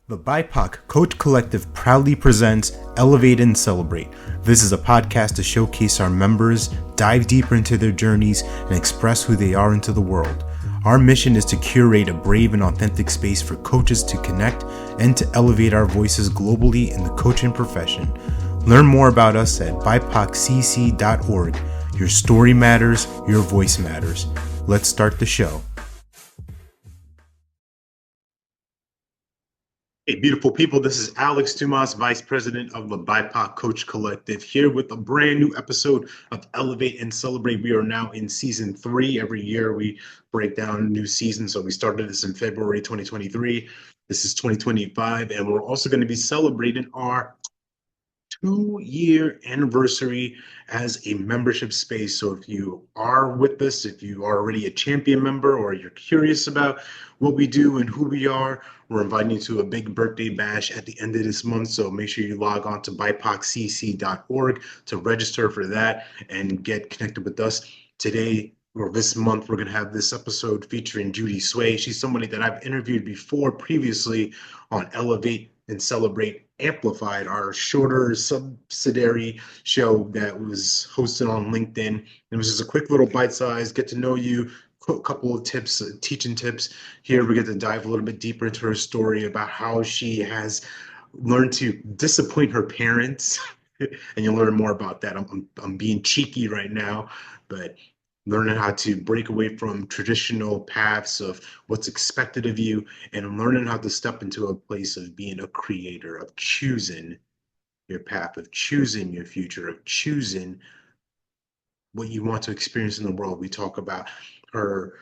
The BIPOC Coach Collective proudly presents Elevate and Celebrate. This is a podcast to showcase our members, dive deeper into their journeys, and express who they are into the world. Our mission is to curate a brave and authentic space for coaches to connect and to elevate our voices globally in the coaching profession. Learn more about us at bipoccc.org. Your story matters, your voice matters. Let's start the show. Hey, beautiful people, this is Alex Dumas, Vice President of the BIPOC Coach Collective, here with a brand new episode of Elevate and Celebrate. We are now in season 3. Every year we break down new seasons. So we started this in February 2023. This is 2025, and we're also going to be celebrating our 2-year anniversary as a membership space. So if you are with us, if you are already a champion member, or you're curious about what we do and who we are, we're inviting you to a big birthday bash at the end of this month. So make sure you log on to bipoccc.org to register for that and get connected with us. Today, or this month, we're going to have this episode featuring Judy Tsuei. She's somebody that I've interviewed before previously on Elevate and Celebrate Amplified, our shorter subsidiary show that was hosted on LinkedIn. It was just a quick little bite size, get to know you, a couple of tips, teaching tips. Here we get to dive a little bit deeper into her story about how she has learned to disappoint her parents. And you'll learn more about that. I'm being cheeky right now, but learning how to break away from traditional paths of what's expected of you and learning how to step into a place of being a creator, of choosing your path, of choosing your future, of choosing what you want to experience in the world. We talk about her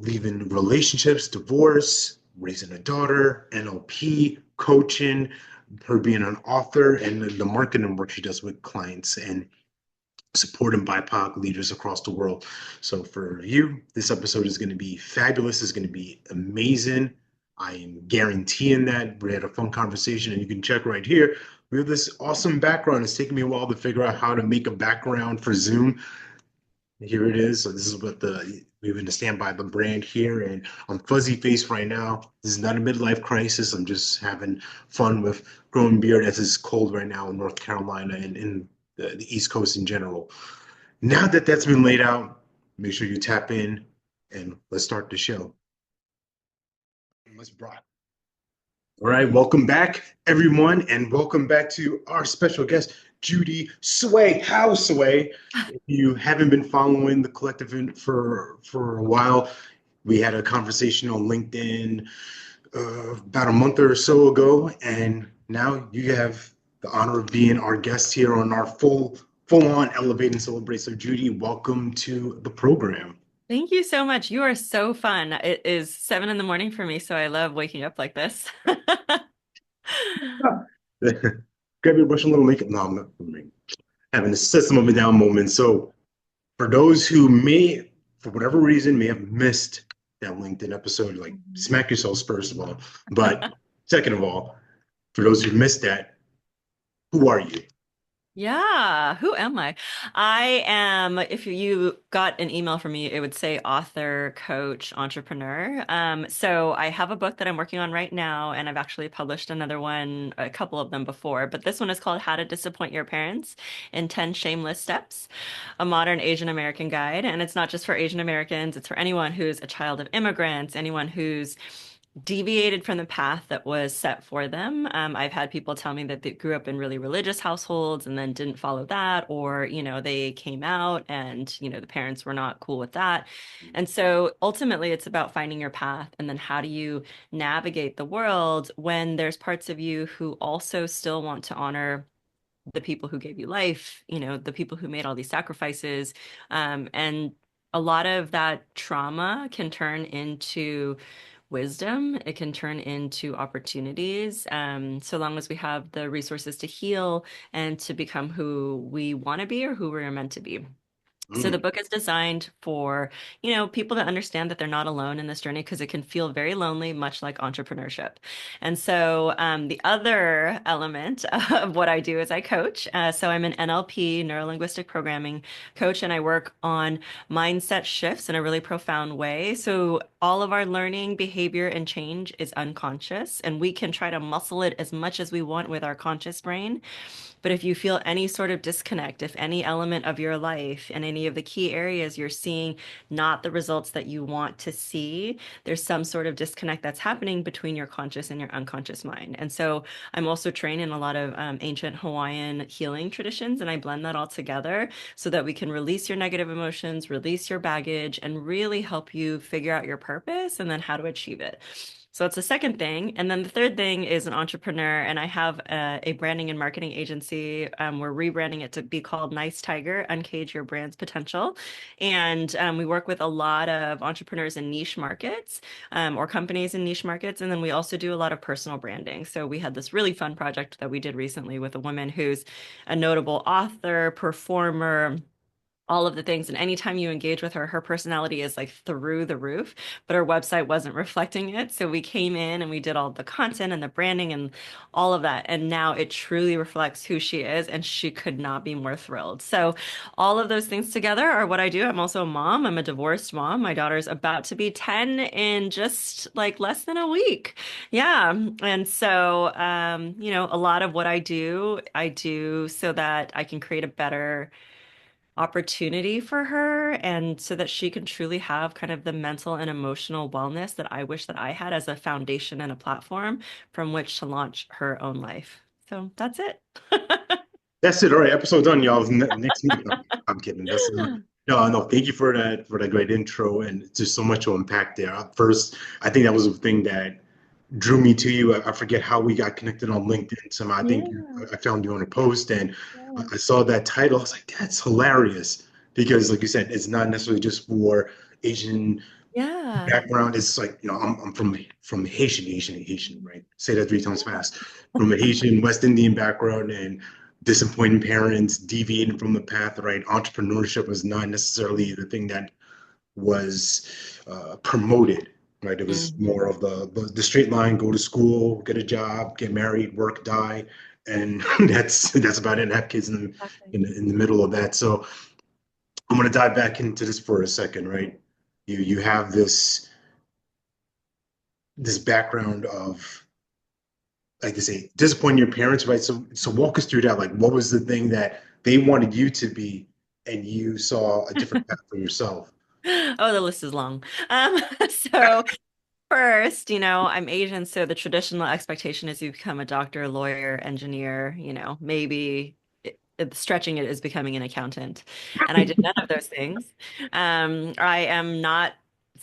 leaving relationships, divorce, raising a daughter, NLP, coaching, her being an author, and the marketing work she does with clients and supporting BIPOC leaders across the world. So for you, this episode is going to be fabulous. It's going to be amazing. I am guaranteeing that. We had a fun conversation, and you can check right here. We have this awesome background. It's taken me a while to figure out how to make a background for Zoom. Here it is. So this is what we're going to stand by the brand here, and I'm fuzzy faced right now. This is not a midlife crisis. I'm just having fun with growing beard as it's cold right now in North Carolina and in the East Coast in general. Now that that's been laid out, make sure you tap in and let's start the show. Let's rock. All right, welcome back, everyone, and welcome back to our special guest, Judy Tsuei. How, Tsuei? If you haven't been following the collective for a while, we had a conversation on LinkedIn about a month or so ago, and now you have the honor of being our guest here on our full-on Elevate and Celebrate. So, Judy, welcome to the program. Thank you so much. You are so fun. It is 7 a.m. for me, so I love waking up like this. Grab your brush, a little makeup. No, I'm not having a system of a down moment. So, for those who may, for whatever reason, may have missed that LinkedIn episode, like smack yourselves first of all. But second of all, for those who missed that, who are you? Yeah, who am I? I am, if you got an email from me, it would say author, coach, entrepreneur. So I have a book that I'm working on right now, and I've actually published another one, a couple of them before, but this one is called How to Disappoint Your Parents in 10 Shameless Steps, a modern Asian American guide. And it's not just for Asian Americans, it's for anyone who's a child of immigrants, anyone who's deviated from the path that was set for them. I've had people tell me that they grew up in really religious households and then didn't follow that, or, they came out and, the parents were not cool with that. And so ultimately it's about finding your path, and then how do you navigate the world when there's parts of you who also still want to honor the people who gave you life, the people who made all these sacrifices. And a lot of that trauma can turn into wisdom. It can turn into opportunities, so long as we have the resources to heal and to become who we want to be or who we're meant to be. So the Mm. book is designed for, people to understand that they're not alone in this journey, because it can feel very lonely, much like entrepreneurship. And so the other element of what I do is I coach. So I'm an NLP, neuro-linguistic programming coach, and I work on mindset shifts in a really profound way. So all of our learning, behavior, and change is unconscious, and we can try to muscle it as much as we want with our conscious brain. But if you feel any sort of disconnect, if any element of your life and any of the key areas you're seeing not the results that you want to see, there's some sort of disconnect that's happening between your conscious and your unconscious mind. And so I'm also trained in a lot of ancient Hawaiian healing traditions, and I blend that all together so that we can release your negative emotions, release your baggage, and really help you figure out your purpose and then how to achieve it. So that's the second thing. And then the third thing is an entrepreneur, and I have a branding and marketing agency. We're rebranding it to be called Nice Tiger, Uncage Your Brand's Potential. And we work with a lot of entrepreneurs in niche markets or companies in niche markets. And then we also do a lot of personal branding. So we had this really fun project that we did recently with a woman who's a notable author, performer, all of the things. And anytime you engage with her, her personality is like through the roof, but her website wasn't reflecting it. So we came in and we did all the content and the branding and all of that. And now it truly reflects who she is. And she could not be more thrilled. So all of those things together are what I do. I'm also a mom. I'm a divorced mom. My daughter's about to be 10 in just like less than a week. Yeah. And so, a lot of what I do so that I can create a better opportunity for her and so that she can truly have kind of the mental and emotional wellness that I wish that I had as a foundation and a platform from which to launch her own life. So that's it. That's it. All right, episode done, y'all. Next week. No, I'm kidding. That's no, no. Thank you for that great intro, and just so much to unpack there. First, I think that was the thing that drew me to you. I forget how we got connected on LinkedIn. Somehow, I think Yeah. I found you on a post, and Yeah. I saw that title. I was like, that's hilarious because, like you said, it's not necessarily just for Asian Yeah. background. It's like, I'm from Haitian, right? Say that three times fast. From a Haitian West Indian background and disappointing parents, deviating from the path, right? Entrepreneurship was not necessarily the thing that was promoted, right? It was Mhm. more of the straight line: go to school, get a job, get married, work, die, and that's about it. And have kids Exactly. in the middle of that. So I'm gonna dive back into this for a second, right? You have this background of, like I say, disappointing your parents, right? So walk us through that. Like, what was the thing that they wanted you to be, and you saw a different path for yourself? Oh, the list is long. Um, so first, I'm Asian, so the traditional expectation is you become a doctor, lawyer, engineer, maybe stretching it is becoming an accountant. And I did none of those things. I am not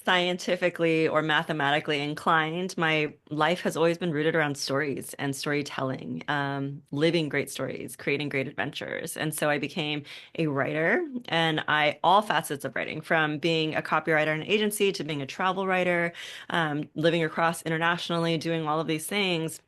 scientifically or mathematically inclined. My life has always been rooted around stories and storytelling, living great stories, creating great adventures. And so I became a writer, and all facets of writing, from being a copywriter in an agency to being a travel writer, living across internationally, doing all of these things.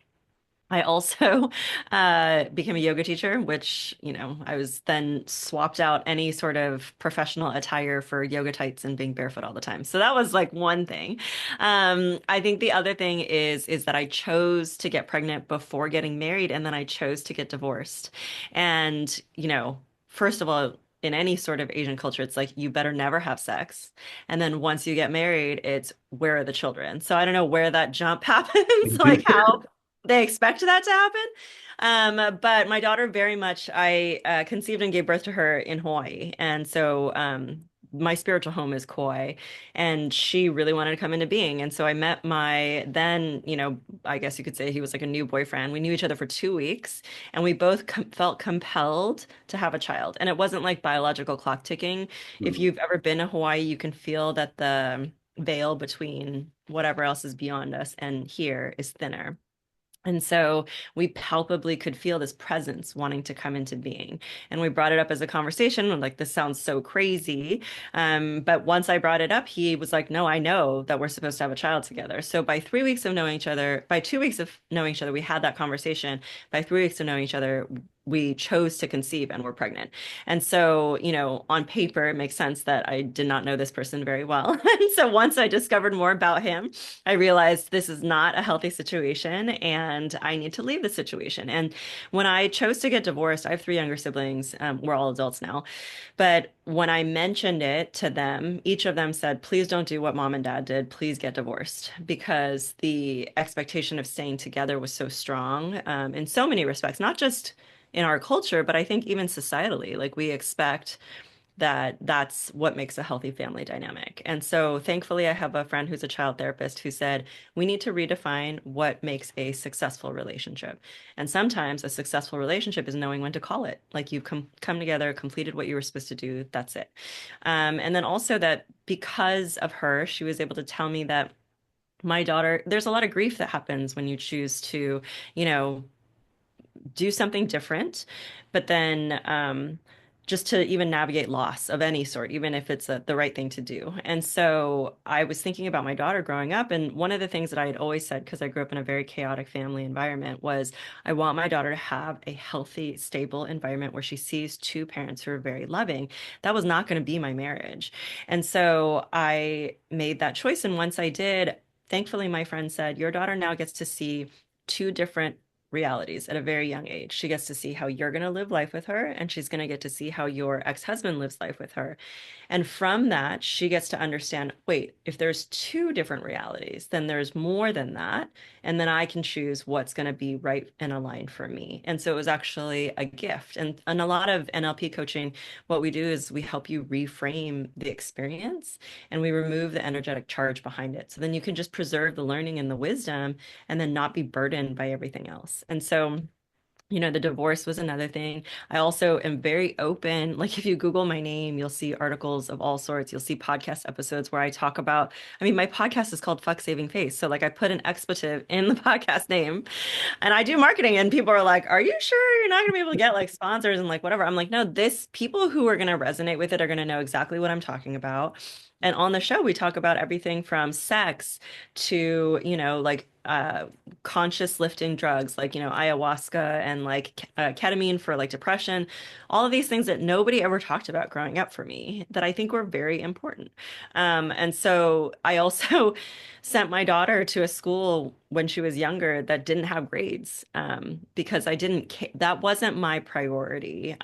I also became a yoga teacher, which, I was then swapped out any sort of professional attire for yoga tights and being barefoot all the time. So that was like one thing. I think the other thing is that I chose to get pregnant before getting married, and then I chose to get divorced. And, first of all, in any sort of Asian culture, it's like you better never have sex. And then once you get married, it's where are the children? So I don't know where that jump happens, like how they expect that to happen. But my daughter very much, I conceived and gave birth to her in Hawaii. And so my spiritual home is Kauai, and she really wanted to come into being. And so I met my then, I guess you could say he was like a new boyfriend. We knew each other for 2 weeks, and we both felt compelled to have a child. And it wasn't like biological clock ticking. If Mm, you've ever been to Hawaii, you can feel that the veil between whatever else is beyond us and here is thinner. And so we palpably could feel this presence wanting to come into being. And we brought it up as a conversation. We're like, this sounds so crazy. But once I brought it up, he was like, no, I know that we're supposed to have a child together. So by 3 weeks of knowing each other, by 2 weeks of knowing each other, we had that conversation. By 3 weeks of knowing each other, we chose to conceive and were pregnant. And so, on paper, it makes sense that I did not know this person very well. And so once I discovered more about him, I realized this is not a healthy situation and I need to leave the situation. And when I chose to get divorced, I have three younger siblings. We're all adults now. But when I mentioned it to them, each of them said, please don't do what mom and dad did. Please get divorced, because the expectation of staying together was so strong, in so many respects, not just in our culture, but I think even societally. Like, we expect that that's what makes a healthy family dynamic. And so thankfully, I have a friend who's a child therapist who said, we need to redefine what makes a successful relationship. And sometimes a successful relationship is knowing when to call it. Like, you've come together, completed what you were supposed to do, that's it. And then also that because of her, she was able to tell me that my daughter, there's a lot of grief that happens when you choose to, you know, do something different, but then just to even navigate loss of any sort, even if it's the right thing to do. And so I was thinking about my daughter growing up, and one of the things that I had always said, because I grew up in a very chaotic family environment, was I want my daughter to have a healthy, stable environment where she sees two parents who are very loving. That was not going to be my marriage. And so I made that choice. And once I did, thankfully, my friend said, your daughter now gets to see two different realities at a very young age. She gets to see how you're going to live life with her, and she's going to get to see how your ex-husband lives life with her. And from that, she gets to understand, wait, if there's two different realities, then there's more than that. And then I can choose what's going to be right and aligned for me. And so it was actually a gift. And a lot of NLP coaching, what we do is we help you reframe the experience and we remove the energetic charge behind it. So then you can just preserve the learning and the wisdom and then not be burdened by everything else. And so, the divorce was another thing. I also am very open. Like, if you Google my name, you'll see articles of all sorts. You'll see podcast episodes where I talk about, I mean, my podcast is called Fuck Saving Face. So, like, I put an expletive in the podcast name and I do marketing, and people are like, are you sure you're not going to be able to get like sponsors and like whatever? I'm like, no, people who are going to resonate with it are going to know exactly what I'm talking about. And on the show, we talk about everything from sex to, like conscious lifting drugs like, ayahuasca and like ketamine for like depression, all of these things that nobody ever talked about growing up for me that I think were very important. And so I also sent my daughter to a school when she was younger that didn't have grades, because I didn't that wasn't my priority.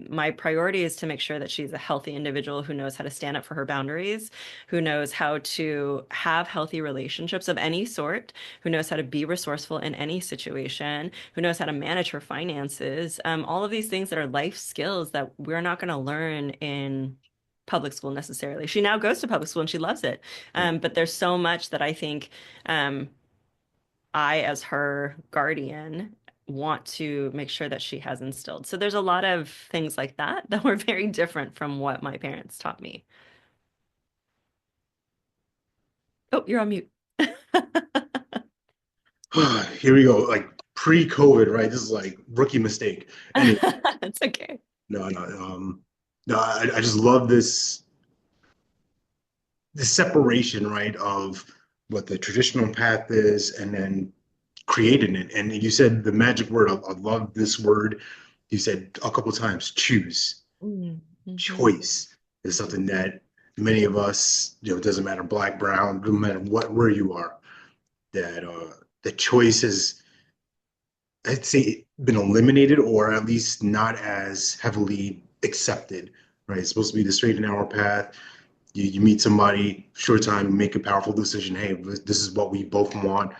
My priority is to make sure that she's a healthy individual who knows how to stand up for her boundaries, who knows how to have healthy relationships of any sort, who knows how to be resourceful in any situation, who knows how to manage her finances, all of these things that are life skills that we're not going to learn in public school necessarily. She now goes to public school and she loves it. But there's so much that I think I, as her guardian, want to make sure that she has instilled. So there's a lot of things like that that were very different from what my parents taught me. Oh, you're on mute. Here we go. Like pre-COVID, right? This is like rookie mistake. Anyway, It's okay. no, I just love this separation, right, of what the traditional path is and then creating it. And you said the magic word. I love this word. You said a couple times, choose. Mm-hmm. Choice is something that many of us, it doesn't matter black, brown, no matter where you are, that the choice has, I'd say, been eliminated or at least not as heavily accepted, right? It's supposed to be the straight and narrow path. You meet somebody, short time, make a powerful decision. Hey, this is what we both want.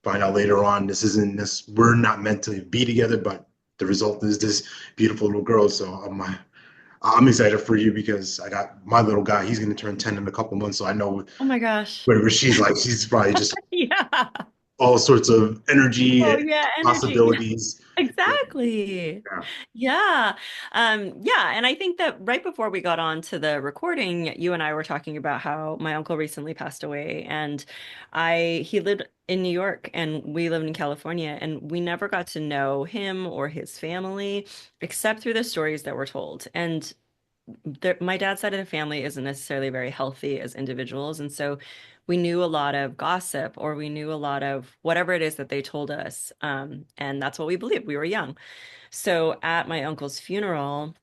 Find out later on, this isn't this. We're not meant to be together, but the result is this beautiful little girl. So I'm excited for you because I got my little guy. He's going to turn 10 in a couple months, so I know Oh my gosh. whatever she's like. She's probably just Yeah. all sorts of energy Oh and yeah, energy. possibilities. Exactly. Yeah. Yeah. Yeah. And I think that right before we got on to the recording, you and I were talking about how my uncle recently passed away, and he lived in New York and we lived in California, and we never got to know him or his family except through the stories that were told. And my dad's side of the family isn't necessarily very healthy as individuals. And so we knew a lot of gossip or we knew a lot of whatever it is that they told us. And that's what we believed. We were young. So at my uncle's funeral,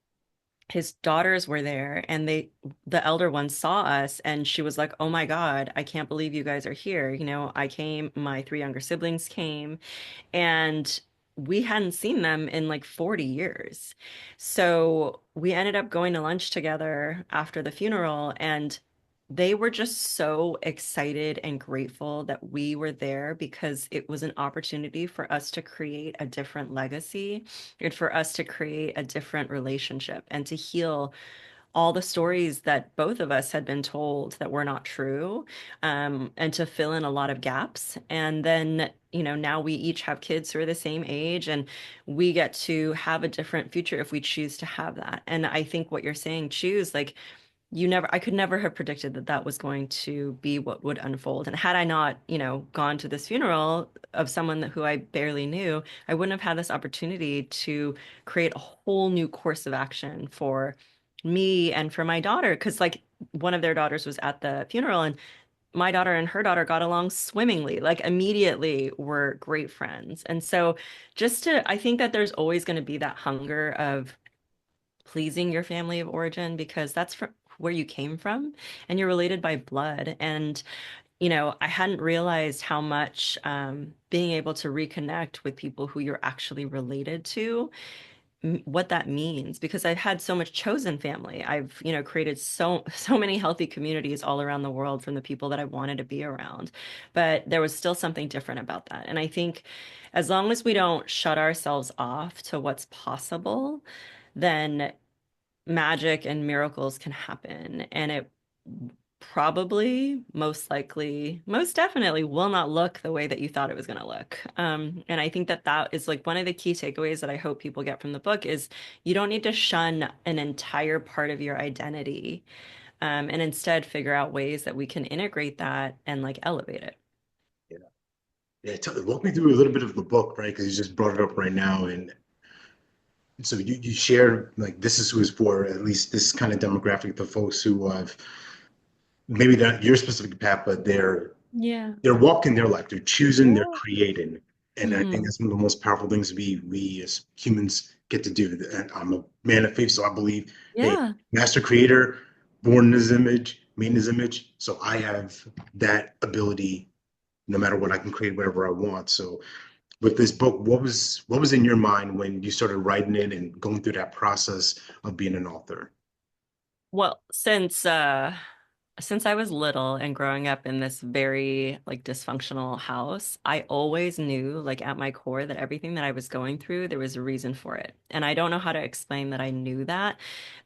his daughters were there and the elder one saw us and she was like, "Oh my God, I can't believe you guys are here. I came, my three younger siblings came, and we hadn't seen them in like 40 years." So we ended up going to lunch together after the funeral, and they were just so excited and grateful that we were there because it was an opportunity for us to create a different legacy and for us to create a different relationship and to heal all the stories that both of us had been told that were not true, and to fill in a lot of gaps. And then, now we each have kids who are the same age, and we get to have a different future if we choose to have that. And I think what you're saying, choose, like, I could never have predicted that that was going to be what would unfold. And had I not, gone to this funeral of someone who I barely knew, I wouldn't have had this opportunity to create a whole new course of action for me and for my daughter. Because, like, one of their daughters was at the funeral, and my daughter and her daughter got along swimmingly, like, immediately were great friends. And so, I think that there's always going to be that hunger of pleasing your family of origin because that's from where you came from and you're related by blood. And, I hadn't realized how much being able to reconnect with people who you're actually related to, what that means, because I've had so much chosen family. I've, created so many healthy communities all around the world from the people that I wanted to be around. But there was still something different about that. And I think as long as we don't shut ourselves off to what's possible, then magic and miracles can happen. And it probably, most likely, most definitely will not look the way that you thought it was going to look. And I think that that is like one of the key takeaways that I hope people get from the book is you don't need to shun an entire part of your identity, and instead figure out ways that we can integrate that and like elevate it. Yeah. Yeah. Walk me through a little bit of the book, right? Because you just brought it up right now. And so you share like this is who is for at least this kind of demographic, the folks who have maybe not your specific path, but Yeah. they're walking their life, they're choosing, they're Yeah. creating. And I think Hmm. that's one of the most powerful things we as humans get to do. And I'm a man of faith, so I believe, hey, Yeah. master creator, born in his image, made in his image. So I have that ability, no matter what, I can create whatever I want. So with this book, what was in your mind when you started writing it and going through that process of being an author? Well, since I was little and growing up in this very like dysfunctional house, I always knew like at my core that everything that I was going through, there was a reason for it. And I don't know how to explain that I knew that,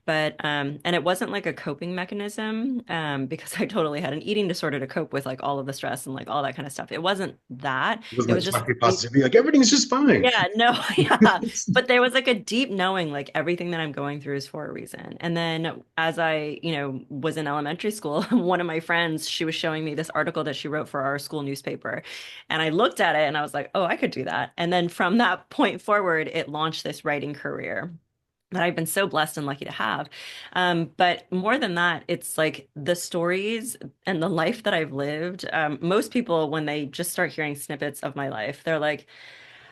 but and it wasn't like a coping mechanism, because I totally had an eating disorder to cope with like all of the stress and like all that kind of stuff. It wasn't that. It was It like was just toxic positivity, like everything's just fine. yeah, no, yeah. But there was like a deep knowing, like everything that I'm going through is for a reason. And then as I, was in elementary school, one of my friends, she was showing me this article that she wrote for our school newspaper. And I looked at it and I was like, oh, I could do that. And then from that point forward, it launched this writing career that I've been so blessed and lucky to have. But more than that, it's like the stories and the life that I've lived. Most people, when they just start hearing snippets of my life, they're like,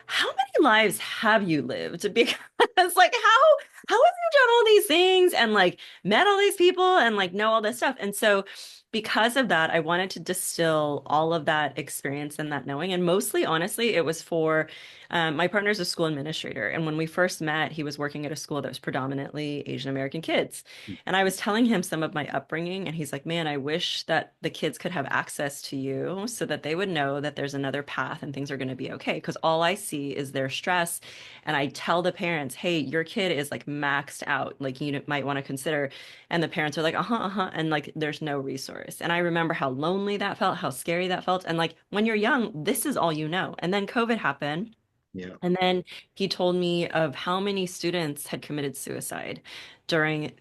how many lives have you lived? Because like how have you done all these things and like met all these people and like know all this stuff? And so because of that, I wanted to distill all of that experience and that knowing. And mostly, honestly, it was for my partner's a school administrator. And when we first met, he was working at a school that was predominantly Asian American kids. And I was telling him some of my upbringing, and he's like, man, I wish that the kids could have access to you so that they would know that there's another path and things are going to be okay. Because all I see is their stress. And I tell the parents, hey, your kid is like maxed out. Like, you might want to consider. And the parents are like, uh-huh, uh-huh. And like, there's no resource. And I remember how lonely that felt, how scary that felt. And like, when you're young, this is all you know. And then COVID happened. Yeah. And then he told me of how many students had committed suicide during,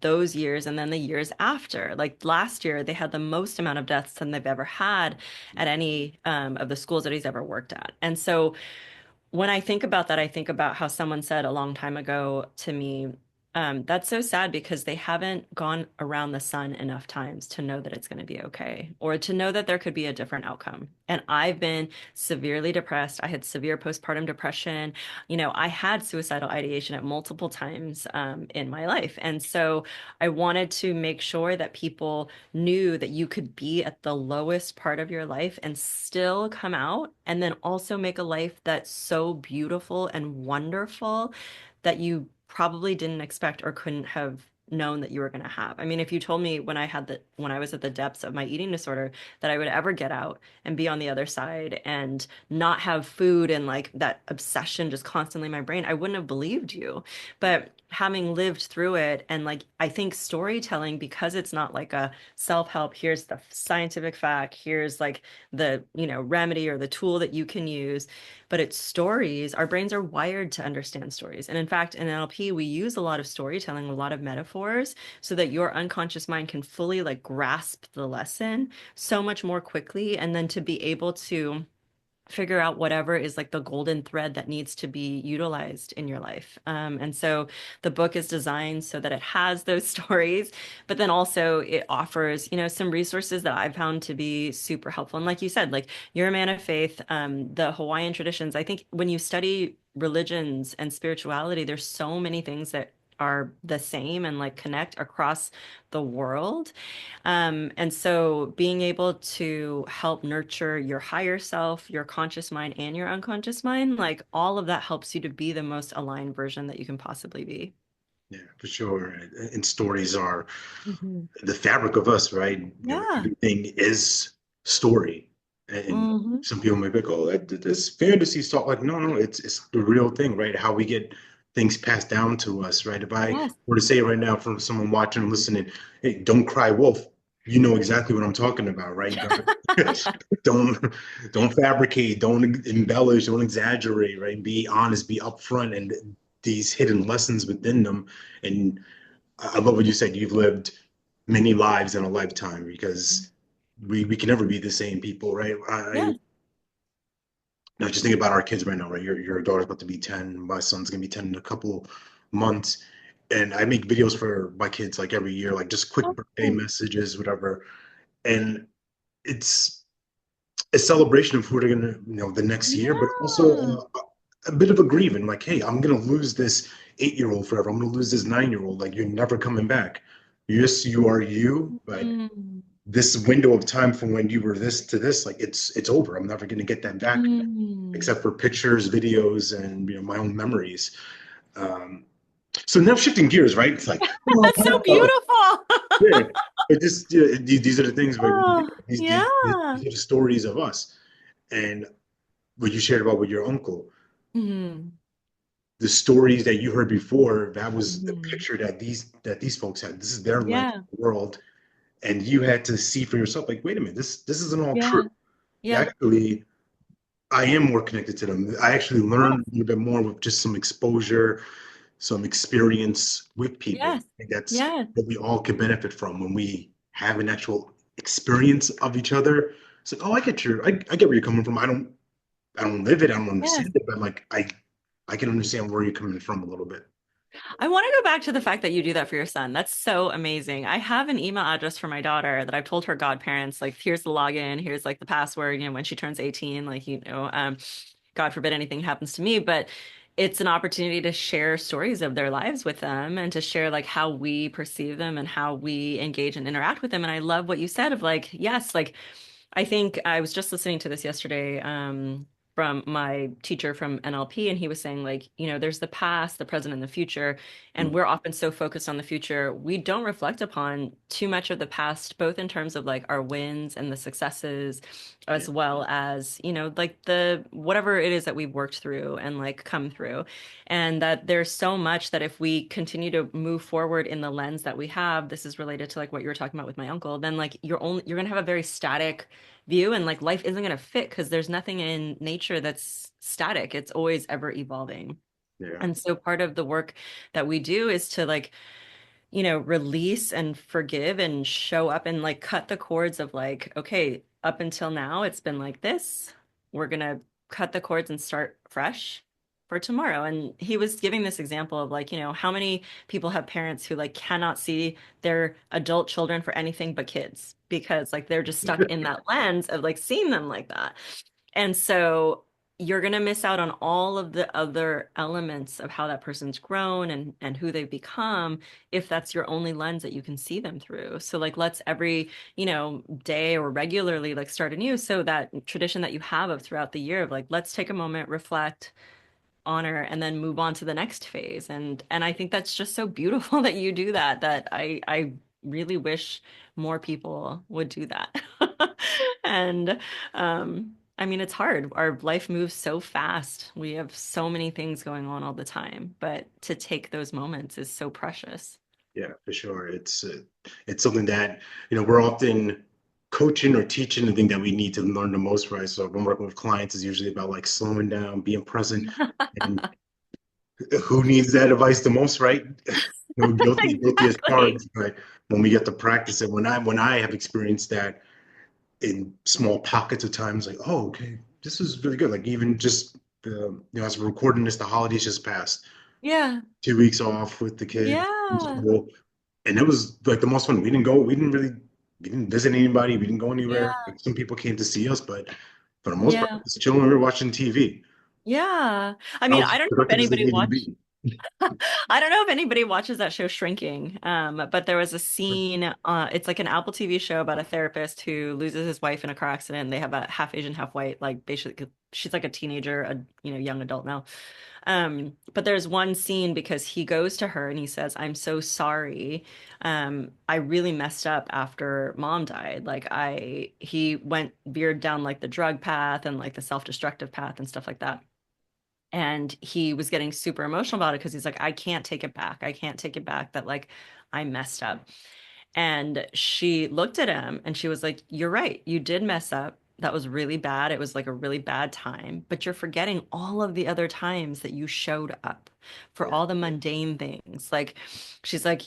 those years and then the years after. Like last year, they had the most amount of deaths than they've ever had at any of the schools that he's ever worked at. And so when I think about that, I think about how someone said a long time ago to me, That's so sad because they haven't gone around the sun enough times to know that it's going to be okay or to know that there could be a different outcome. And I've been severely depressed. I had severe postpartum depression. I had suicidal ideation at multiple times in my life. And so I wanted to make sure that people knew that you could be at the lowest part of your life and still come out and then also make a life that's so beautiful and wonderful that you probably didn't expect or couldn't have known that you were going to have. I mean, if you told me when I was at the depths of my eating disorder that I would ever get out and be on the other side and not have food and like that obsession just constantly in my brain, I wouldn't have believed you. But having lived through it and like I think storytelling because it's not like a self-help, here's the scientific fact, here's like the, remedy or the tool that you can use, but it's stories. Our brains are wired to understand stories. And in fact, in NLP, we use a lot of storytelling, a lot of metaphors, so that your unconscious mind can fully like grasp the lesson so much more quickly. And then to be able to figure out whatever is like the golden thread that needs to be utilized in your life. And so the book is designed so that it has those stories, but then also it offers, some resources that I've found to be super helpful. And like you said, like you're a man of faith, the Hawaiian traditions, I think when you study religions and spirituality, there's so many things that are the same and like connect across the world. And so being able to help nurture your higher self, your conscious mind, and your unconscious mind, like all of that helps you to be the most aligned version that you can possibly be. Yeah, for sure. And stories are Hmm. the fabric of us, right? Yeah. Everything is story. And Hmm. some people may be like, oh, that's fantasy stuff. Like, no, no, it's the real thing, right? How we get things passed down to us, right? If I Yes. were to say right now from someone watching and listening, hey, don't cry wolf, you know exactly what I'm talking about, right? Don't don't fabricate, don't embellish, don't exaggerate, right? Be honest, be upfront, and these hidden lessons within them. And I love what you said. You've lived many lives in a lifetime because we can never be the same people, right? Yes. Just think about our kids right now, right? Your daughter's about to be 10. My son's gonna be 10 in a couple months. And I make videos for my kids like every year, like just quick birthday Oh, messages, whatever. And it's a celebration of who they're gonna, the next year, but also yeah. a bit of a grieving, like, hey, I'm gonna lose this 8-year-old forever. I'm gonna lose this 9-year-old. Like, you're never coming back. Yes, you are you, but Mm. this window of time from when you were this to this, like it's over. I'm never gonna get that back, Mm. except for pictures, videos, and my own memories. Um, so now shifting gears, right? It's like, That's so beautiful. yeah, but just these are the things, right? Oh, These yeah. are the stories of us, and what you shared about with your uncle, Hmm. the stories that you heard before, that was the Hmm. picture that these folks had. This is their lens Yeah. of the world, and you had to see for yourself, like, wait a minute, this isn't all true. Yeah. Yeah. Actually, I am more connected to them. I actually Yes. learned a little bit more with just some exposure, some experience with people. Yes. I think that's Yes. what we all could benefit from when we have an actual experience of each other. It's like, oh, I get where you're coming from. I don't live it, I don't Yes. understand it, but like I can understand where you're coming from a little bit. I want to go back to the fact that you do that for your son. That's so amazing. I have an email address for my daughter that I've told her godparents, like, here's the login, here's like the password, when she turns 18, like, God forbid anything happens to me, but it's an opportunity to share stories of their lives with them and to share like how we perceive them and how we engage and interact with them. And I love what you said of like, yes, like I think I was just listening to this yesterday from my teacher from NLP, and he was saying, like, there's the past, the present, and the future. And Mm, we're often so focused on the future, we don't reflect upon too much of the past, both in terms of like our wins and the successes, yeah, as well as, like the whatever it is that we've worked through and like come through. And that there's so much that if we continue to move forward in the lens that we have, this is related to like what you were talking about with my uncle, then like you're gonna have a very static view and like life isn't going to fit because there's nothing in nature that's static. It's always ever evolving. yeah, And so part of the work that we do is to like, release and forgive and show up and like cut the cords of like, okay, up until now it's been like this. We're going to cut the cords and start fresh. for tomorrow. And he was giving this example of like, how many people have parents who like cannot see their adult children for anything but kids because like they're just stuck in that lens of like seeing them like that. And so you're going to miss out on all of the other elements of how that person's grown and who they've become if that's your only lens that you can see them through. So like let's every, day or regularly like start anew. So that tradition that you have of throughout the year of like, let's take a moment, reflect, honor, and then move on to the next phase. And I think that's just so beautiful that you do that, that I really wish more people would do that. And I mean, it's hard. Our life moves so fast. We have so many things going on all the time, but to take those moments is so precious. Yeah, for sure. It's something that, we're often coaching or teaching the thing that we need to learn the most, right? So when working with clients is usually about like slowing down, being present, and who needs that advice the most, right? Guilty as Exactly. charged, but when we get to practice it, when I have experienced that in small pockets of times, like, oh, okay, this is really good. Like even just as we're recording this, the holidays just passed. Yeah. 2 weeks off with the kids from Yeah. school, and it was like the most fun. We didn't visit anybody. We didn't go anywhere. Yeah. Like, some people came to see us, but for the most part, Yeah. just chilling. We were watching TV. Yeah. I I mean, was I as don't know if productive as they anybody needed to watched be. I don't know if anybody watches that show Shrinking, but there was a scene, it's like an Apple TV show about a therapist who loses his wife in a car accident. They have a half Asian, half white, like basically she's like a teenager, young adult now. But there's one scene because he goes to her and he says, "I'm so sorry. I really messed up after mom died. Like he went veered down like the drug path and like the self-destructive path and stuff like that." And he was getting super emotional about it because he's like, I can't take it back. I can't take it back that like I messed up. And she looked at him and she was like, You're right. You did mess up. That was really bad. It was like a really bad time, but you're forgetting all of the other times that you showed up for Yeah. all the mundane things. Like, she's like,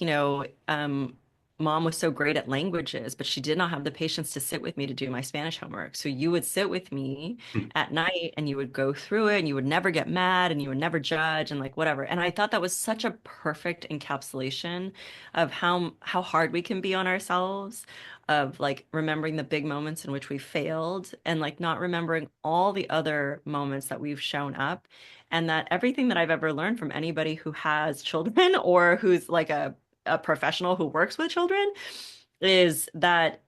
mom was so great at languages, but she did not have the patience to sit with me to do my Spanish homework. So you would sit with me at night and you would go through it and you would never get mad and you would never judge and like whatever. And I thought that was such a perfect encapsulation of how hard we can be on ourselves, of like remembering the big moments in which we failed and like not remembering all the other moments that we've shown up. And that everything that I've ever learned from anybody who has children or who's like a professional who works with children is that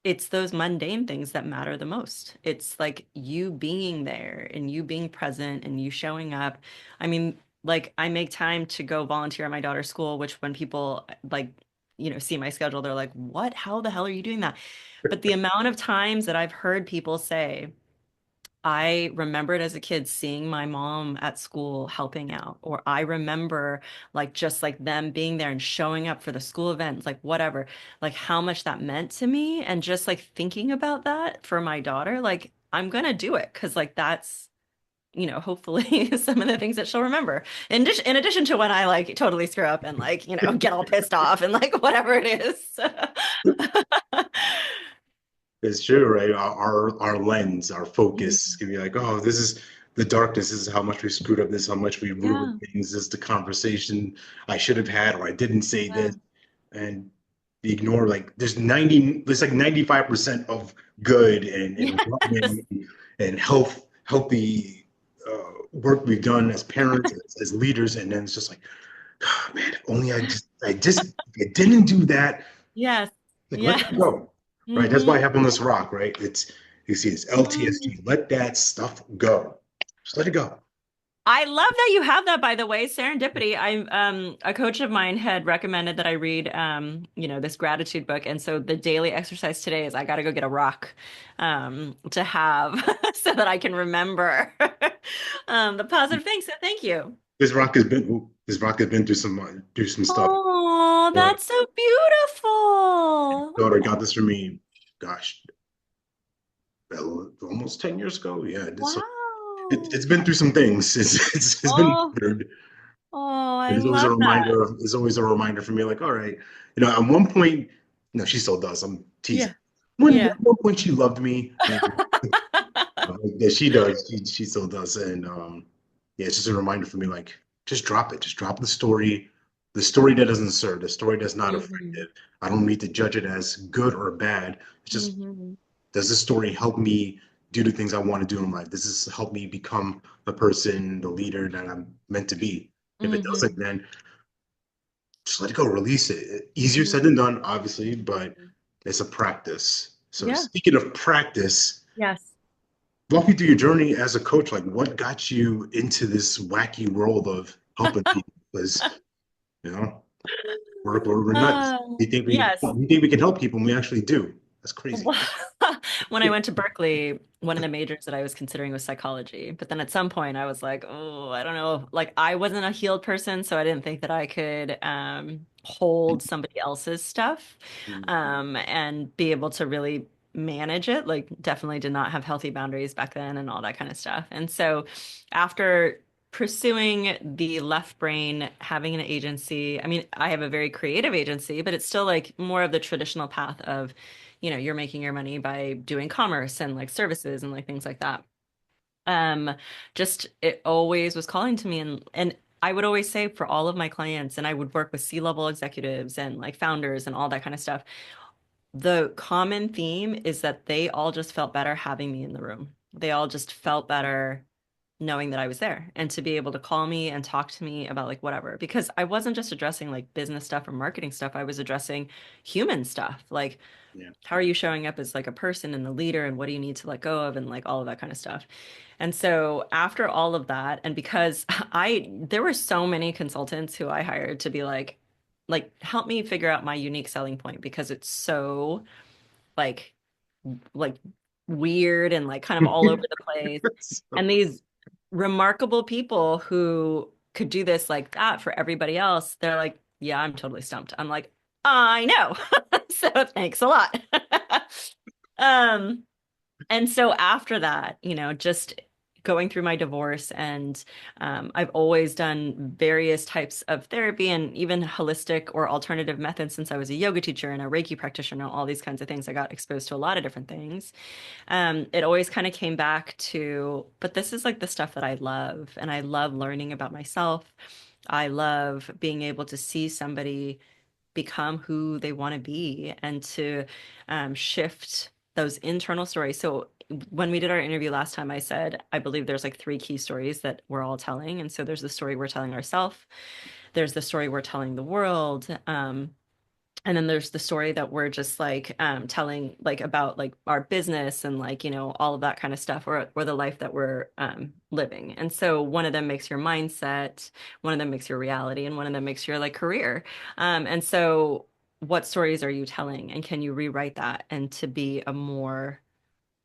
it's those mundane things that matter the most. It's like you being there and you being present and you showing up. I mean, like I make time to go volunteer at my daughter's school, which when people like, see my schedule, they're like, "What? How the hell are you doing that?" But the amount of times that I've heard people say, I remembered as a kid seeing my mom at school helping out, or I remember like just like them being there and showing up for the school events, like whatever, like how much that meant to me. And just like thinking about that for my daughter, like I'm gonna do it because like that's, hopefully some of the things that she'll remember. In addition to when I like totally screw up and like, get all pissed off and like whatever it is. It's true, right? Our lens, our focus Mhm. can be like, oh, this is the darkness. This is how much we screwed up. This is how much we ruined Yeah. things. This is the conversation I should have had, or I didn't say Yeah. this. And you ignore like there's like 95% of good and Yes. healthy work we've done as parents, as leaders, and then it's just like, oh, man, if only I didn't do that. Yes. Like, let that Yes. go, right? That's why I Hmm. have on this rock, right? You see, it's LTSG. Let that stuff go. Just let it go. I love that you have that, by the way, serendipity. I a coach of mine had recommended that I read this gratitude book. And so the daily exercise today is I gotta go get a rock to have so that I can remember the positive things. So thank you. This rock has been through some stuff. Oh, Uh, that's so beautiful. daughter got this for me. Gosh, almost 10 years ago. Yeah, so Wow. it's been through some things. It's been Oh, weird. oh, I It is always a love that. reminder. It's always a reminder for me. Like, all right, at one point, no, she still does. I'm teasing. Yeah. At Yeah. one point, she loved me, and yeah, she does. She still does, and yeah, it's just a reminder for me, like, just drop it. Just drop the story that doesn't serve, the story that's not Hmm. effective. I don't need to judge it as good or bad. It's just, Hmm. does this story help me do the things I want to do in life? Does this help me become the person, the leader that I'm meant to be? If it doesn't, Hmm. then just let it go, release it. Easier said Hmm. than done, obviously, but it's a practice. So Yeah. speaking of practice, Yes. walk me through your journey as a coach. Like, what got you into this wacky world of helping people? Because, you know, we're nuts. Yes. We think we can help people, and we actually do. That's crazy. Well, when I went to Berkeley, one of the majors that I was considering was psychology. But then at some point I was like, oh, I don't know. Like I wasn't a healed person, so I didn't think that I could hold somebody else's stuff and be able to really manage it. Like definitely did not have healthy boundaries back then and all that kind of stuff. And so after pursuing the left brain, having an agency, I mean, I have a very creative agency, but it's still like more of the traditional path of you're making your money by doing commerce and like services and like things like that. Um, just it always was calling to me and I would always say for all of my clients, and I would work with C-level executives and like founders and all that kind of stuff. The common theme is that they all just felt better having me in the room. They all just felt better knowing that I was there and to be able to call me and talk to me about like whatever. Because I wasn't just addressing like business stuff or marketing stuff, I was addressing human stuff. Like, Yeah. how are you showing up as like a person and the leader and what do you need to let go of and like all of that kind of stuff. And so after all of that, and because there were so many consultants who I hired to be like help me figure out my unique selling point because it's so like like weird and like kind of all over the place. So, And these remarkable people who could do this like that for everybody else, they're like, yeah, I'm totally stumped. I'm like, I know. So thanks a lot. Um, and so after that, just going through my divorce and I've always done various types of therapy and even holistic or alternative methods since I was a yoga teacher and a Reiki practitioner, all these kinds of things. I got exposed to a lot of different things. It always kind of came back to, but this is like the stuff that I love, and I love learning about myself. I love being able to see somebody become who they want to be and to shift those internal stories. So when we did our interview last time, I said, I believe there's like three key stories that we're all telling. And so there's the story we're telling ourselves, there's the story we're telling the world, and then there's the story that we're just like telling like about like our business and like all of that kind of stuff or the life that we're living. And so one of them makes your mindset, one of them makes your reality, and one of them makes your like career. And so what stories are you telling, and can you rewrite that and to be a more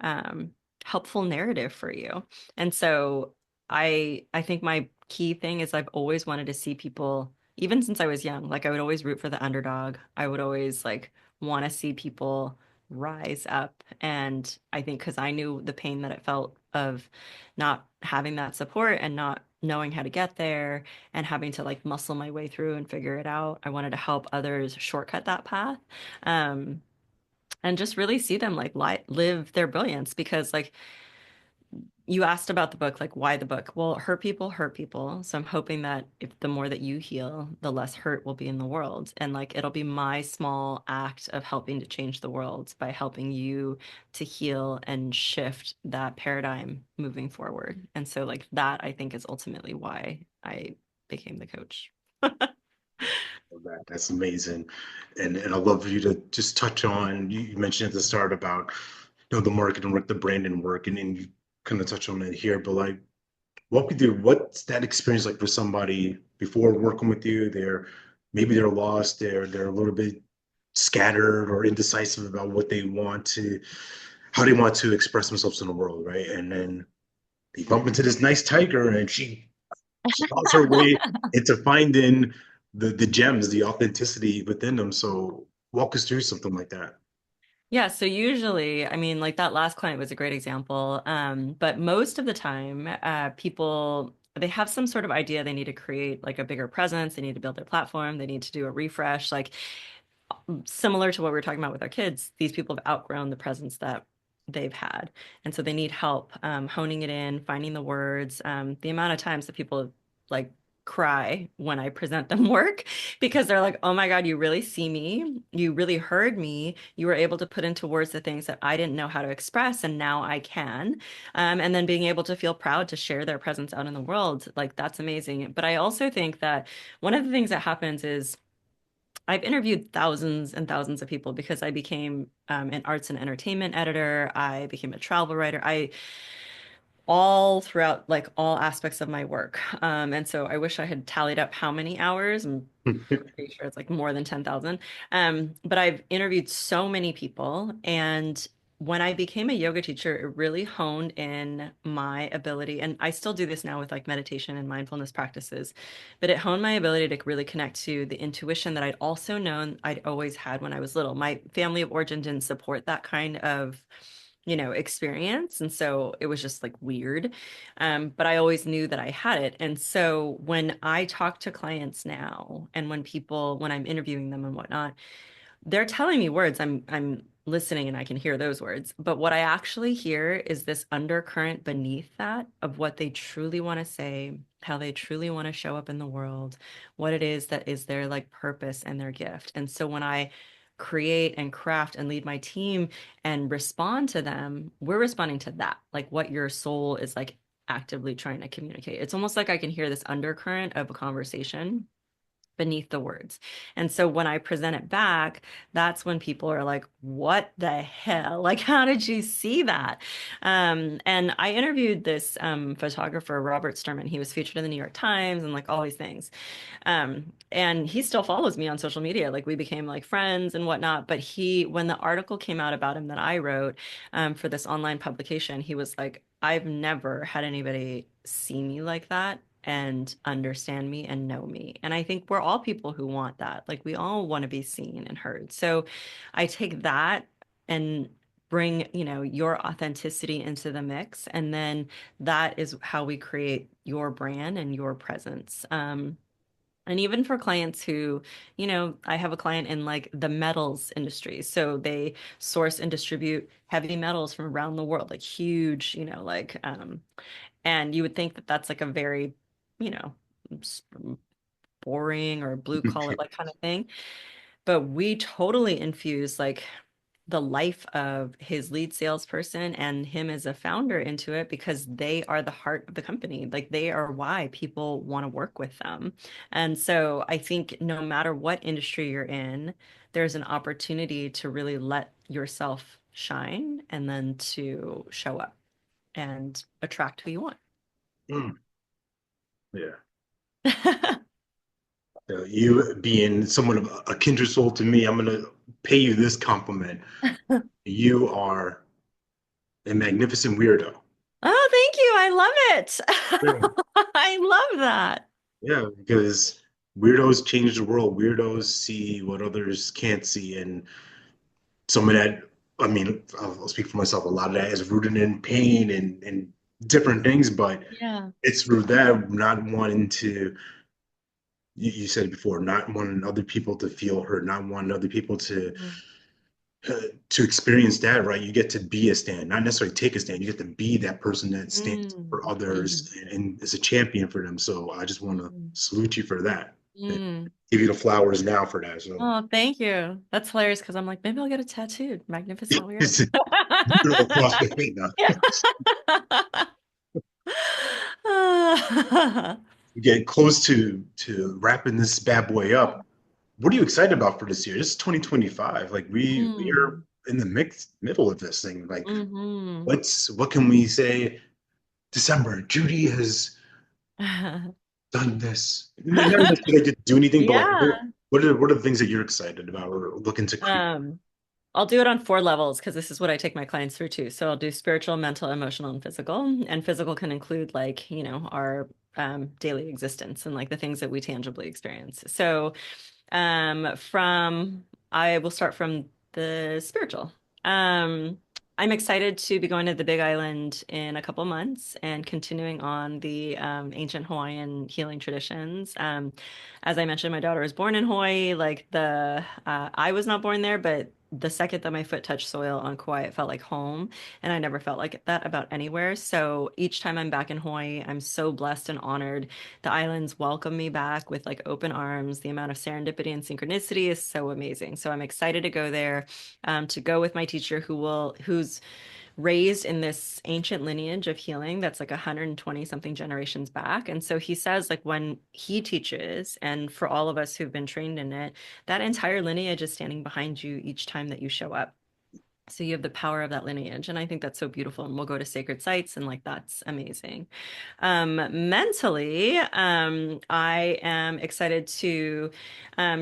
um, helpful narrative for you? And so I think my key thing is I've always wanted to see people, even since I was young, like I would always root for the underdog. I would always like want to see people rise up. And I think because I knew the pain that it felt of not having that support and not knowing how to get there and having to like muscle my way through and figure it out, I wanted to help others shortcut that path. Um, and just really see them like live their brilliance because like you asked about the book, like why the book? Well, hurt people. So I'm hoping that if the more that you heal, the less hurt will be in the world. And like it'll be my small act of helping to change the world by helping you to heal and shift that paradigm moving forward. And so like that I think is ultimately why I became the coach. that's amazing. And I'd love for you to just touch on, you mentioned at the start about, the marketing work, the branding work, and you kind of touch on it here, but like, walk me through what's that experience like for somebody before working with you? Maybe they're lost, they're a little bit scattered or indecisive about how they want to express themselves in the world, right? And then they bump into this nice tiger, and she finds her way into finding the gems, the authenticity within them. So walk us through something like that. Yeah, so usually, I mean, like that last client was a great example. But most of the time, people they have some sort of idea they need to create like a bigger presence, they need to build their platform, they need to do a refresh, like similar to what we were talking about with our kids. These people have outgrown the presence that they've had. And so they need help honing it in, finding the words. The amount of times that people like cry when I present them work because they're like, oh my God, you really see me. You really heard me. You were able to put into words the things that I didn't know how to express, and now I can. And then being able to feel proud to share their presence out in the world, like that's amazing. But I also think that one of the things that happens is I've interviewed thousands and thousands of people because I became an arts and entertainment editor. I became a travel writer. I all throughout like all aspects of my work. And so I wish I had tallied up how many hours. I'm pretty sure it's like more than 10,000. But I've interviewed so many people, and when I became a yoga teacher, it really honed in my ability, and I still do this now with like meditation and mindfulness practices, but it honed my ability to really connect to the intuition that I'd also known I'd always had when I was little. My family of origin didn't support that kind of experience. And so it was just like weird. But I always knew that I had it. And so when I talk to clients now and when I'm interviewing them and whatnot, they're telling me words. I'm listening and I can hear those words. But what I actually hear is this undercurrent beneath that of what they truly want to say, how they truly want to show up in the world, what it is that is their like purpose and their gift. And so when I create and craft and lead my team and respond to them, we're responding to that, like what your soul is like actively trying to communicate. It's almost like I can hear this undercurrent of a conversation beneath the words. And so when I present it back, that's when people are like, what the hell? Like, how did you see that? And I interviewed this photographer, Robert Sturman. He was featured in the New York Times and like all these things. And he still follows me on social media. Like we became like friends and whatnot. But when the article came out about him that I wrote for this online publication, he was like, I've never had anybody see me like that and understand me and know me. And I think we're all people who want that. Like we all want to be seen and heard. So I take that and bring, your authenticity into the mix. And then that is how we create your brand and your presence. And even for clients who, I have a client in like the metals industry. So they source and distribute heavy metals from around the world, like huge, and you would think that that's like a very, you know, s- boring or blue collar like kind of thing. But we totally infuse like the life of his lead salesperson and him as a founder into it because they are the heart of the company. Like they are why people want to work with them. And so I think no matter what industry you're in, there's an opportunity to really let yourself shine and then to show up and attract who you want. Mm, yeah. You being somewhat of a kindred soul to me, I'm gonna pay you this compliment. You are a magnificent weirdo. Oh, thank you. I love it. Yeah. I love that. Yeah, because weirdos change the world. Weirdos see what others can't see, and some of that, I mean, I'll speak for myself. A lot of that is rooted in pain and different things, but Yeah. it's through that not wanting to. You said it before, not wanting other people to feel hurt, not wanting other people Mm. to experience that, right? You get to be a stand, not necessarily take a stand. You get to be that person that stands Mm. for others Mhm. and is a champion for them. So I just want to Mhm. salute you for that. And Mm. give you the flowers now for that. So Oh, thank you. That's hilarious because I'm like, maybe I'll get it tattooed. Magnificent weirdo. it's across the feet now. Yeah. We get close to wrapping this bad boy up. What are you excited about for this year? This is 2025. Like we are Mm. in the middle of this thing. Like Hmm. what can we say? December, Judy has done this. Not necessarily to do anything, but like Yeah. what are the things that you're excited about or looking to create? Um, I'll do it on 4 levels because this is what I take my clients through too. So I'll do spiritual, mental, emotional, and physical. And physical can include like, our daily existence and like the things that we tangibly experience. So from I will start from the spiritual. Um, I'm excited to be going to the Big Island in a couple months and continuing on the ancient Hawaiian healing traditions. As I mentioned, my daughter was born in Hawaii. Like I was not born there, but the second that my foot touched soil on Kauai, it felt like home. And I never felt like that about anywhere. So each time I'm back in Hawaii, I'm so blessed and honored. The islands welcome me back with like open arms. The amount of serendipity and synchronicity is so amazing. So I'm excited to go there, to go with my teacher who's raised in this ancient lineage of healing that's like 120 something generations back. And so he says, like, when he teaches, and for all of us who've been trained in it, that entire lineage is standing behind you each time that you show up. So you have the power of that lineage. And I think that's so beautiful. And we'll go to sacred sites and like that's amazing. Mentally, I am excited to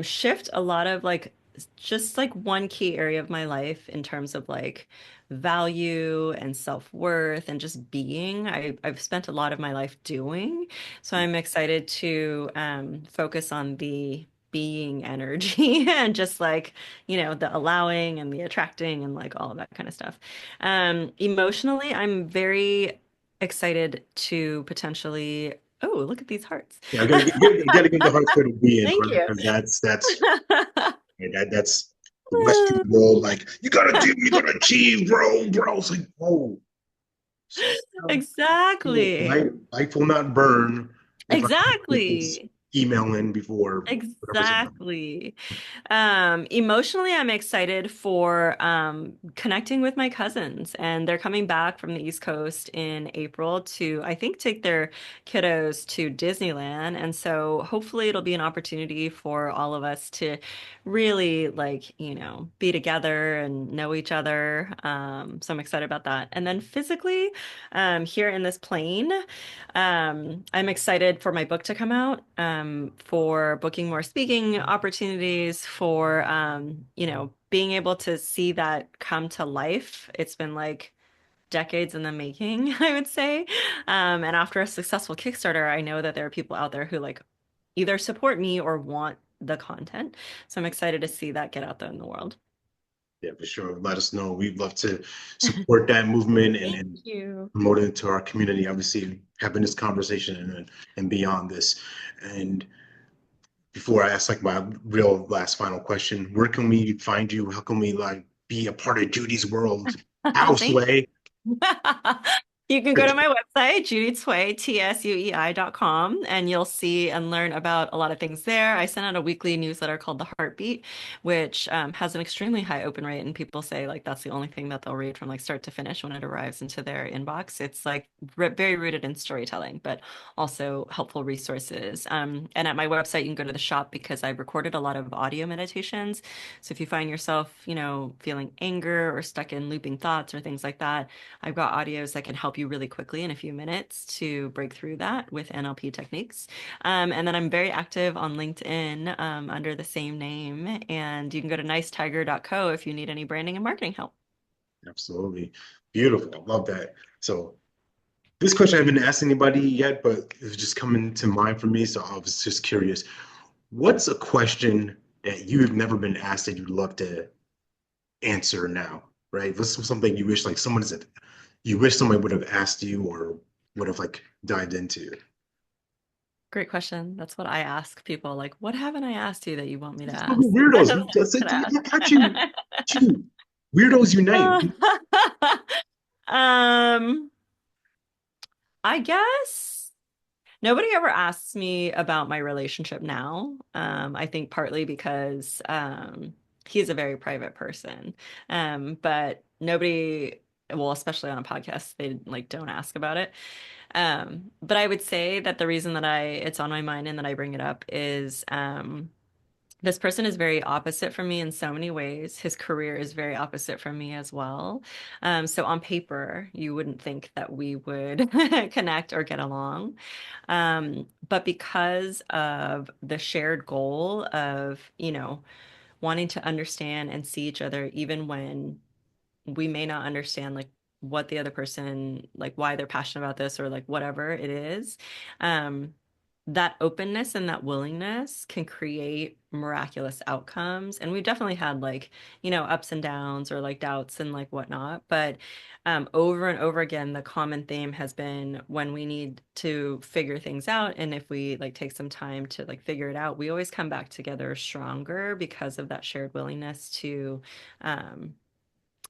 shift a lot of like just like one key area of my life in terms of like value and self-worth and just being. I've spent a lot of my life doing. So I'm excited to focus on the being energy and just like, the allowing and the attracting and like all of that kind of stuff. Emotionally, I'm very excited to potentially. Oh, look at these hearts. Yeah, I gotta give the heart for the being, Thank you. because that's the Western world. Like, you gotta achieve, bro. It's like, whoa, slow down. Exactly. Life will not burn if I can get this Exactly. email in before whatever's in. Exactly. Emotionally, I'm excited for connecting with my cousins, and they're coming back from the East Coast in April to, I think, take their kiddos to Disneyland. And so hopefully it'll be an opportunity for all of us to really like, be together and know each other. So I'm excited about that. And then physically, here in this plane. I'm excited for my book to come out, for booking more speaking opportunities, for being able to see that come to life. It's been like decades in the making, I would say. And after a successful Kickstarter, I know that there are people out there who like either support me or want the content. So I'm excited to see that get out there in the world. Yeah, for sure. Let us know. We'd love to support that movement and, Thank and you. promote it to our community. Obviously, having this conversation and beyond this. And before I ask like my real last final question, where can we find you? How can we like be a part of Judy's world? Thank Houseway. You can go to my website, Judy Tsuei, tsuei.com, and you'll see and learn about a lot of things there. I send out a weekly newsletter called The Heartbeat, which has an extremely high open rate, and people say like that's the only thing that they'll read from like start to finish when it arrives into their inbox. It's like very rooted in storytelling, but also helpful resources. And at my website, you can go to the shop because I've recorded a lot of audio meditations. So if you find yourself, feeling anger or stuck in looping thoughts or things like that, I've got audios that can help you really quickly in a few minutes to break through that with NLP techniques. And then I'm very active on LinkedIn, under the same name. And you can go to nicetiger.co if you need any branding and marketing help. Absolutely. Beautiful. Love that. So this question I haven't asked anybody yet, but it was just coming to mind for me. So I was just curious. What's a question that you've never been asked that you'd love to answer now? Right? What's something you wish like you wish somebody would have asked you or would have like dived into? Great question. That's what I ask people. Like, what haven't I asked you that you want me to It's ask? fucking weirdos. That's what That's I it. should I got you. You. Weirdos unite. ask. Um, I guess. Nobody ever asks me about my relationship now. I think partly because he's a very private person. But nobody, well, especially on a podcast, they like don't ask about it. But I would say that the reason that it's on my mind and that I bring it up is this person is very opposite from me in so many ways. His career is very opposite from me as well. So on paper, you wouldn't think that we would connect or get along. But because of the shared goal of, wanting to understand and see each other, even when we may not understand like what the other person, like why they're passionate about this or like whatever it is. Um, that openness and that willingness can create miraculous outcomes. And we've definitely had like, ups and downs or like doubts and like whatnot. But over and over again, the common theme has been when we need to figure things out. And if we like take some time to like figure it out, we always come back together stronger because of that shared willingness to um,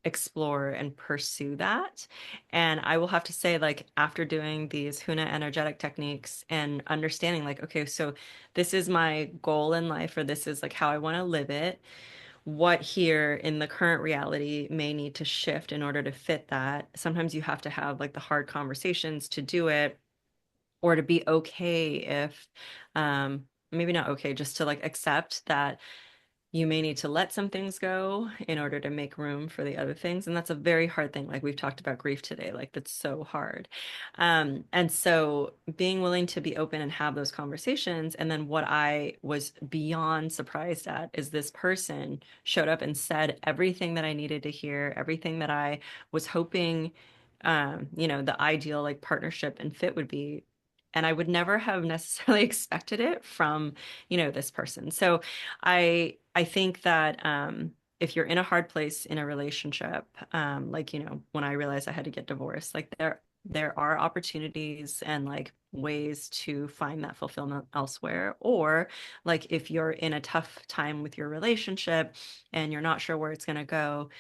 explore and pursue that. And I will have to say, like, after doing these Huna energetic techniques and understanding, like, okay, so this is my goal in life, or this is like how I want to live it. What here in the current reality may need to shift in order to fit that. Sometimes you have to have like the hard conversations to do it, or to be okay if, maybe not okay, just to like accept that you may need to let some things go in order to make room for the other things. And that's a very hard thing. Like we've talked about grief today, like that's so hard. And so being willing to be open and have those conversations. And then what I was beyond surprised at is this person showed up and said everything that I needed to hear, everything that I was hoping, the ideal like partnership and fit would be. And I would never have necessarily expected it from, this person. So I think that if you're in a hard place in a relationship, like, when I realized I had to get divorced, like there are opportunities and like ways to find that fulfillment elsewhere. Or like if you're in a tough time with your relationship and you're not sure where it's going to go,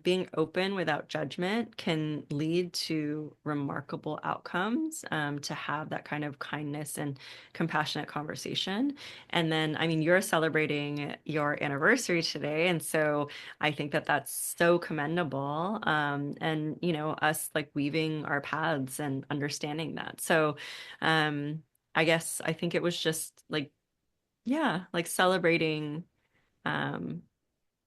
being open without judgment can lead to remarkable outcomes, to have that kind of kindness and compassionate conversation. And then, I mean, you're celebrating your anniversary today. And so I think that that's so commendable. And, us like weaving our paths and understanding that. So, I guess I think it was just like, yeah, like celebrating, um,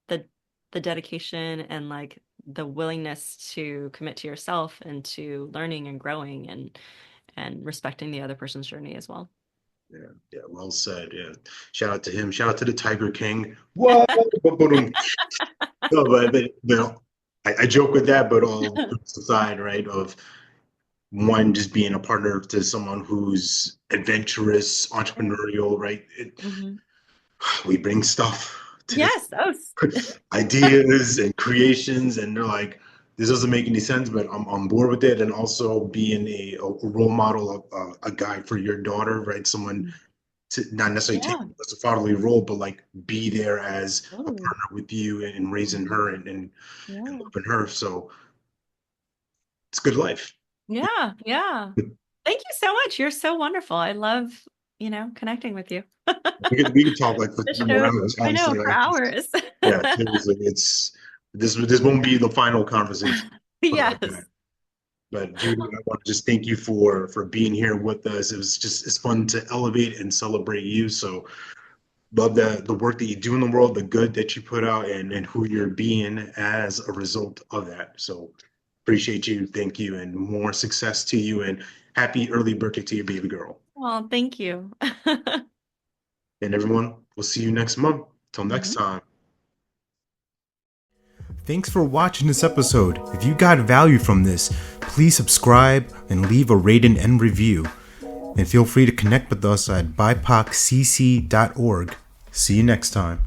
the, the dedication and like the willingness to commit to yourself and to learning and growing and respecting the other person's journey as well. Yeah, yeah, well said. Yeah, shout out to him. Shout out to the Tiger King. What? No, but I joke with that, but all jokes aside, right? Of one just being a partner to someone who's adventurous, entrepreneurial, right? Mhm. We bring stuff to this Yes. Oh, ideas and creations, and they're like, this doesn't make any sense, but I'm on board with it. And also being a role model, of a guide for your daughter, right? Someone to not necessarily take yeah. as a fatherly role, but like be there as a Totally. partner with you and raising Mhm. her and Yeah. loving her. So it's good life. Yeah. Yeah. Thank you so much. You're so wonderful. I love, connecting with you. We could talk like for The more show, hours, I know, honestly. for Like, hours. yeah, seriously, it's this won't be the final conversation. Put it like that. Yes. But Judy, I want to just thank you for being here with us. It's fun to elevate and celebrate you. So love the work that you do in the world, the good that you put out, and who you're being as a result of that. So appreciate you. Thank you, and more success to you. And happy early birthday to your baby girl. Well, thank you. And everyone, we'll see you next month. Till next Mhm. time. Thanks for watching this episode. If you got value from this, please subscribe and leave a rating and review. And feel free to connect with us at bipoccc.org. See you next time.